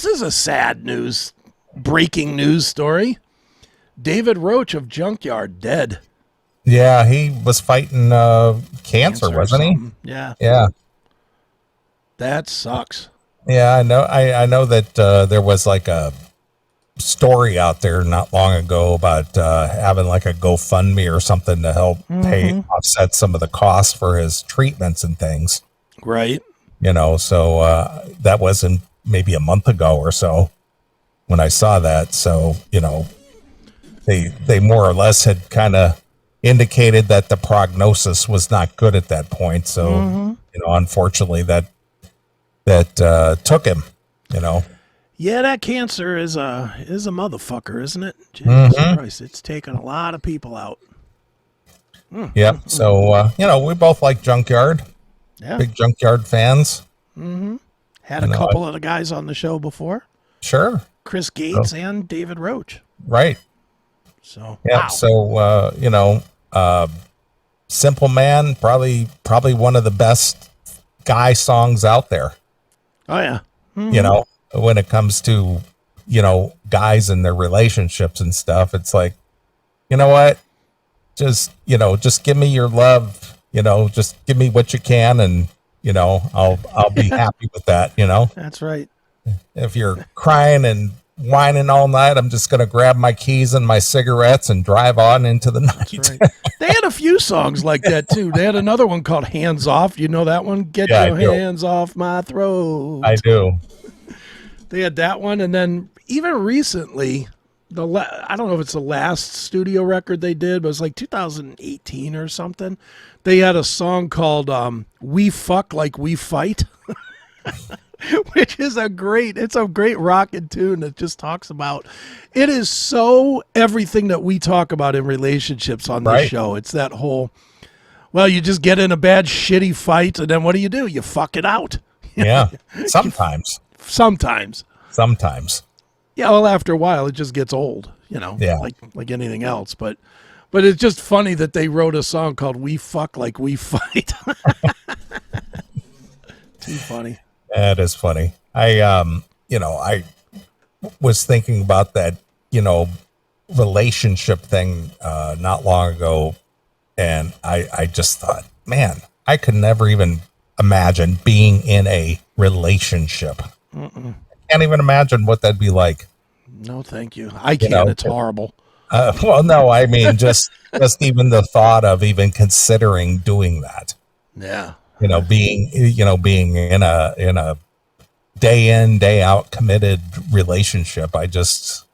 this is a sad breaking news story. David Roach of Junkyard dead. Yeah, he was fighting cancer, wasn't he? Yeah. Yeah. That sucks. Yeah, I know. I know that there was like a story out there not long ago about having like a GoFundMe or something to help offset some of the costs for his treatments and things. Right. So that wasn't maybe a month ago or so when I saw that. So, they more or less had kind of indicated that the prognosis was not good at that point. So, unfortunately that took him, Yeah, that cancer is a motherfucker, isn't it? Jesus Christ, it's taken a lot of people out. Yep. So, we both like Junkyard. Yeah. Big Junkyard fans. Had a couple of the guys on the show before. Sure. Chris Gates and David Roach. Right. So, yeah. Wow. So, Simple Man, probably one of the best guy songs out there. Oh, yeah. When it comes to, guys and their relationships and stuff, it's like, you know what? Just give me your love, just give me what you can. And, I'll be happy with that, That's right. If you're crying and whining all night, I'm just going to grab my keys and my cigarettes and drive on into the night. Right. They had a few songs like that too. They had another one called Hands Off. You know that one? Get your hands off my throat. I do. They had that one. And then even recently, I don't know if it's the last studio record they did, but it was like 2018 or something. They had a song called We Fuck Like We Fight. Which is a great rockin' tune that just talks about, it is so everything that we talk about in relationships on this show. It's that whole, well, you just get in a bad shitty fight and then what do? You fuck it out. Yeah. Sometimes. Yeah. Well, after a while it just gets old, like anything else. But it's just funny that they wrote a song called We Fuck Like We Fight. Too funny. That is funny. I was thinking about that, relationship thing not long ago. And I just thought, man, I could never even imagine being in a relationship. I can't even imagine what that'd be like. No, thank you. I can't. It's horrible. Well, no, I mean, just even the thought of even considering doing that. Yeah. Being in a day in, day out committed relationship. Just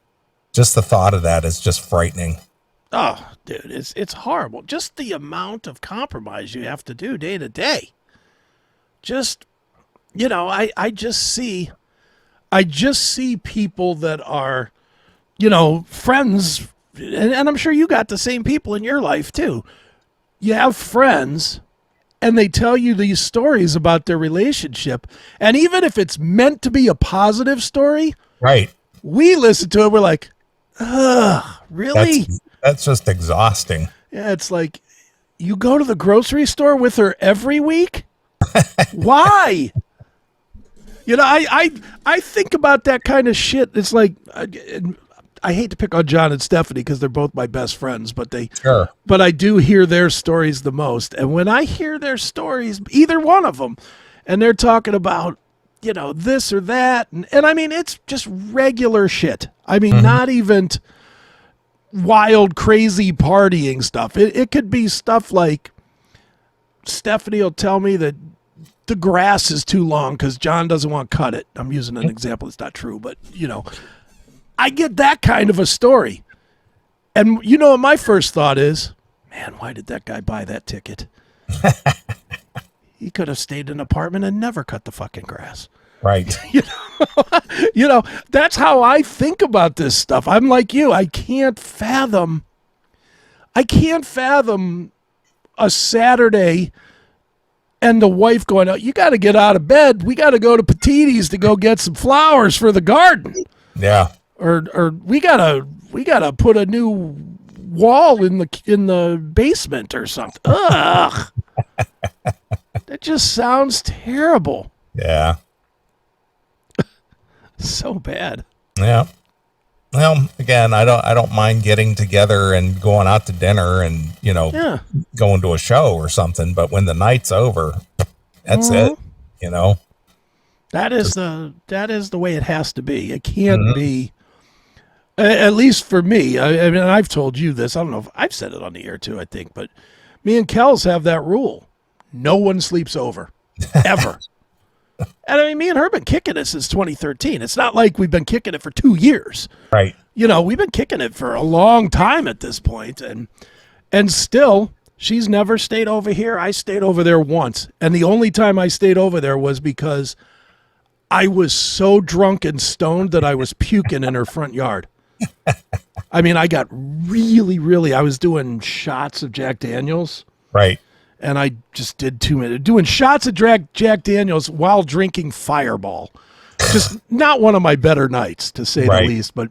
the thought of that is just frightening. Oh, dude, it's horrible. Just the amount of compromise you have to do day to day. Just, I just see people that are, friends, and I'm sure you got the same people in your life too. You have friends and they tell you these stories about their relationship. And even if it's meant to be a positive story, right? We listen to it. We're like, ugh, really? That's just exhausting. Yeah. It's like, you go to the grocery store with her every week. Why? I think about that kind of shit. It's like, I hate to pick on John and Stephanie because they're both my best friends, but I do hear their stories the most. And when I hear their stories, either one of them, and they're talking about, this or that, and I mean, it's just regular shit. I mean, not even wild, crazy partying stuff. It could be stuff like Stephanie will tell me that the grass is too long because John doesn't want to cut it. I'm using an example that's not true, but, I get that kind of a story. And what my first thought is, man, why did that guy buy that ticket? He could have stayed in an apartment and never cut the fucking grass. Right. That's how I think about this stuff. I'm like you. I can't fathom a Saturday and the wife going, oh, you got to get out of bed. We got to go to Petiti's to go get some flowers for the garden. Yeah. Or we gotta put a new wall in the basement or something. Ugh. That just sounds terrible. Yeah. So bad. Yeah. Well, again, I don't mind getting together and going out to dinner and, going to a show or something. But when the night's over, that's it. That is the way it has to be. It can't be, at least for me. I mean, I've told you this. I don't know if I've said it on the air too, I think, but me and Kels have that rule. No one sleeps over ever. And I mean, me and her have been kicking it since 2013. It's not like we've been kicking it for 2 years. Right. We've been kicking it for a long time at this point. And still, she's never stayed over here. I stayed over there once. And the only time I stayed over there was because I was so drunk and stoned that I was puking in her front yard. I mean, I got really, I was doing shots of Jack Daniels. Right. And I just did too many. Doing shots of Jack Daniels while drinking Fireball. Just not one of my better nights, to say the least. But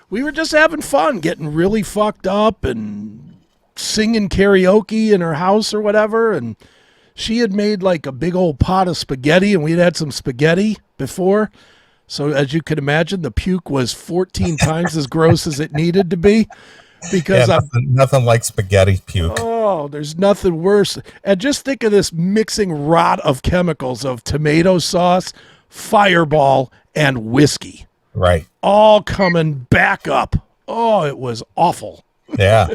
we were just having fun, getting really fucked up and singing karaoke in her house or whatever. And she had made like a big old pot of spaghetti, and we'd had some spaghetti before. So as you can imagine, the puke was 14 times as gross as it needed to be. Because nothing like spaghetti puke. Oh, there's nothing worse. And just think of this mixing rot of chemicals of tomato sauce, Fireball, and whiskey. Right. All coming back up. Oh, it was awful. Yeah.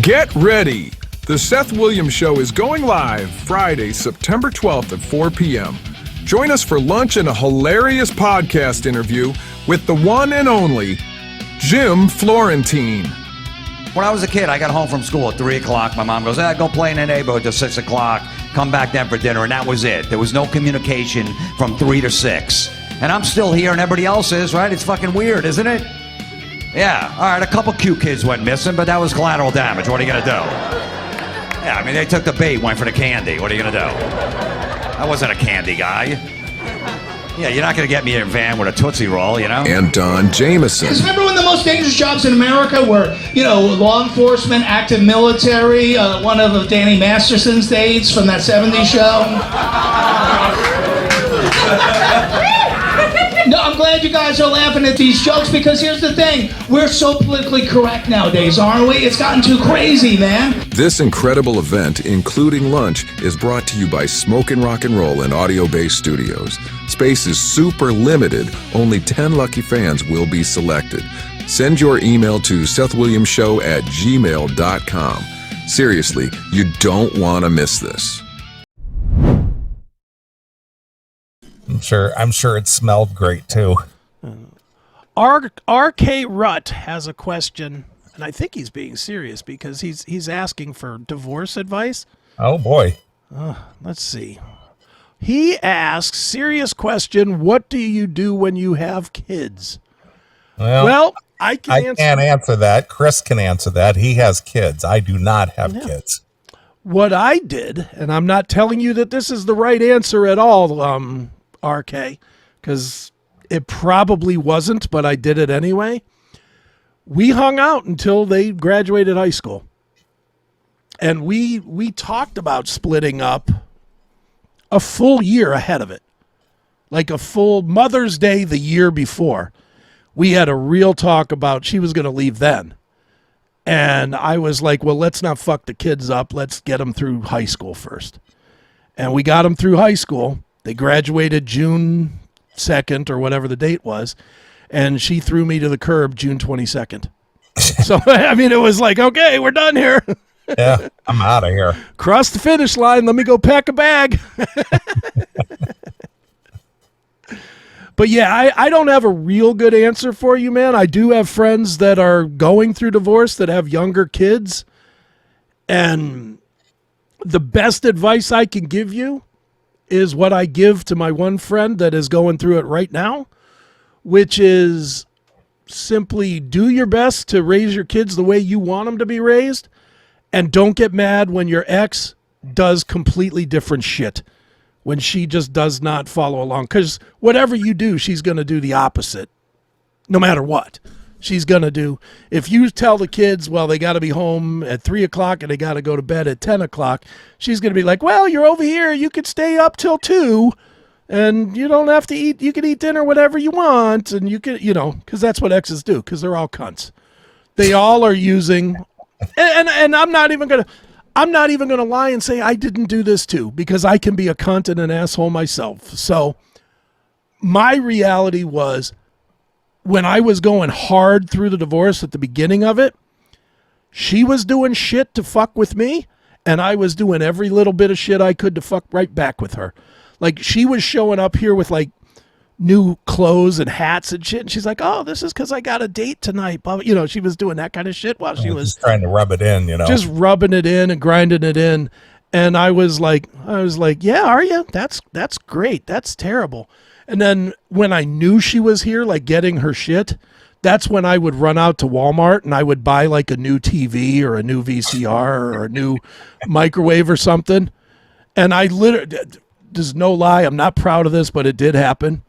Get ready. The Seth Williams Show is going live Friday, September 12th at 4 p.m. Join us for lunch and a hilarious podcast interview with the one and only Jim Florentine. When I was a kid, I got home from school at 3 o'clock. My mom goes, go play in the neighborhood till 6 o'clock. Come back then for dinner, and that was it. There was no communication from 3 to 6. And I'm still here, and everybody else is, right? It's fucking weird, isn't it? Yeah, all right, a couple cute kids went missing, but that was collateral damage. What are you going to do? Yeah, I mean, they took the bait, went for the candy. What are you going to do? I wasn't a candy guy. Yeah, you're not going to get me in a van with a Tootsie Roll, And Don Jameson. Remember when the most dangerous jobs in America were, law enforcement, active military, one of Danny Masterson's dates from that 70s show? No, I'm glad you guys are laughing at these jokes because here's the thing. We're so politically correct nowadays, aren't we? It's gotten too crazy, man. This incredible event, including lunch, is brought to you by Smokin' Rock and Roll and Audio Base Studios. Space is super limited. Only 10 lucky fans will be selected. Send your email to SethWilliamsShow@gmail.com. Seriously, you don't want to miss this. I'm sure it smelled great too. RK Rutt has a question, and I think he's being serious because he's asking for divorce advice. Oh boy. Let's see. He asks, serious question, what do you do when you have kids? Well, I can't answer that. Chris can answer that. He has kids. I do not have kids. What I did, and I'm not telling you that this is the right answer at all, RK, because it probably wasn't, but I did it anyway. We hung out until they graduated high school. And we talked about splitting up a full year ahead of it. Like a full Mother's Day the year before. We had a real talk about she was going to leave then. And I was like, well, let's not fuck the kids up. Let's get them through high school first. And we got them through high school. They graduated June 2nd or whatever the date was. And she threw me to the curb June 22nd. So, I mean, it was like, okay, we're done here. Yeah, I'm out of here. Cross the finish line. Let me go pack a bag. But yeah, I don't have a real good answer for you, man. I do have friends that are going through divorce that have younger kids. And the best advice I can give you is what I give to my one friend that is going through it right now, which is simply do your best to raise your kids the way you want them to be raised, and don't get mad when your ex does completely different shit, when she just does not follow along, because whatever you do, she's going to do the opposite no matter what. she's going to do. If you tell the kids, well, they got to be home at 3 o'clock and they got to go to bed at 10 o'clock, she's going to be like, well, you're over here. You could stay up till 2 and you don't have to eat. You can eat dinner whatever you want. And you can, because that's what exes do, because they're all cunts. They all are using, and I'm not even going to lie and say I didn't do this too, because I can be a cunt and an asshole myself. So my reality was, when I was going hard through the divorce at the beginning of it, she was doing shit to fuck with me, and I was doing every little bit of shit I could to fuck right back with her. Like, she was showing up here with like new clothes and hats and shit, and she's like, oh, this is because I got a date tonight. But she was doing that kind of shit while she was just trying to rub it in, just rubbing it in and grinding it in. And I was like, yeah, are you? That's great. That's terrible. And then when I knew she was here, like getting her shit, that's when I would run out to Walmart and I would buy like a new TV or a new VCR or a new microwave or something. And I literally, there's no lie, I'm not proud of this, but it did happen.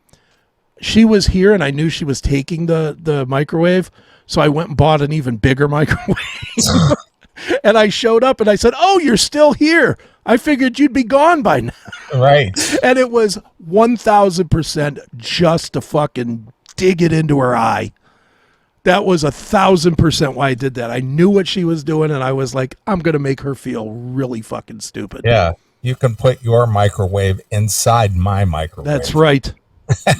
She was here and I knew she was taking the microwave. So I went and bought an even bigger microwave. And I showed up and I said, oh, you're still here. I figured you'd be gone by now. Right. And it was 1,000% just to fucking dig it into her eye. That was 1,000% why I did that. I knew what she was doing and I was like, I'm going to make her feel really fucking stupid. Yeah. You can put your microwave inside my microwave. That's right.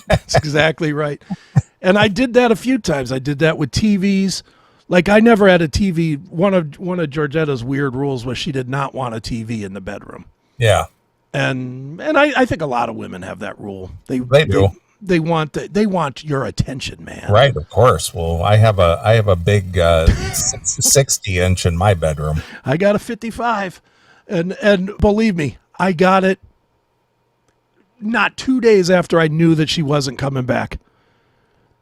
That's exactly right. And I did that a few times. I did that with TVs. Like, I never had a TV. One of Georgetta's weird rules was she did not want a TV in the bedroom. Yeah. And I think a lot of women have that rule. They do. They want your attention, man. Right, of course. Well, I have a big 60-inch in my bedroom. I got a 55. And believe me, I got it not 2 days after I knew that she wasn't coming back.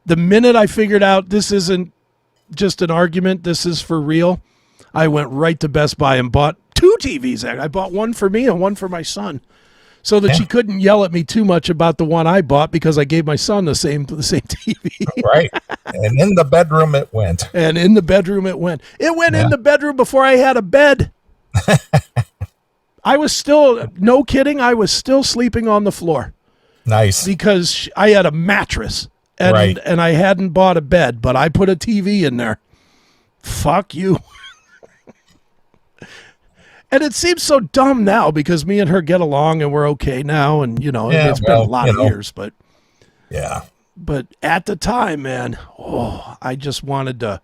The minute I figured out this isn't just an argument, this is for real, I went right to Best Buy and bought 2 TVs. I bought one for me and one for my son, so that she couldn't yell at me too much about the one I bought, because I gave my son the same TV. Right. And in the bedroom it went. It went in the bedroom before I had a bed. I was still, no kidding, I was still sleeping on the floor. Nice. Because I had a mattress. And I hadn't bought a bed, but I put a TV in there. Fuck you. And it seems so dumb now, because me and her get along and we're okay now. And, it's been a lot of years, but yeah. But at the time, man, I just wanted to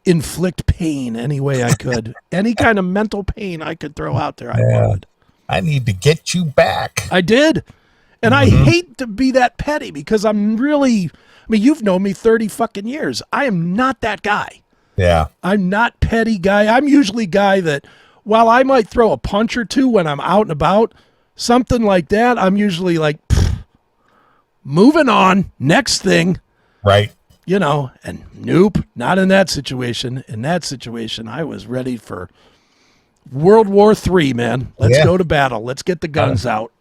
inflict pain any way I could. Any kind of mental pain I could throw out there, I wanted. I need to get you back. I did. And I hate to be that petty, because you've known me 30 fucking years. I am not that guy. Yeah. I'm not petty guy. I'm usually guy that, while I might throw a punch or two when I'm out and about, something like that, I'm usually like, moving on, next thing. Right. And nope, not in that situation. In that situation, I was ready for World War III, man. Let's go to battle. Let's get the guns out.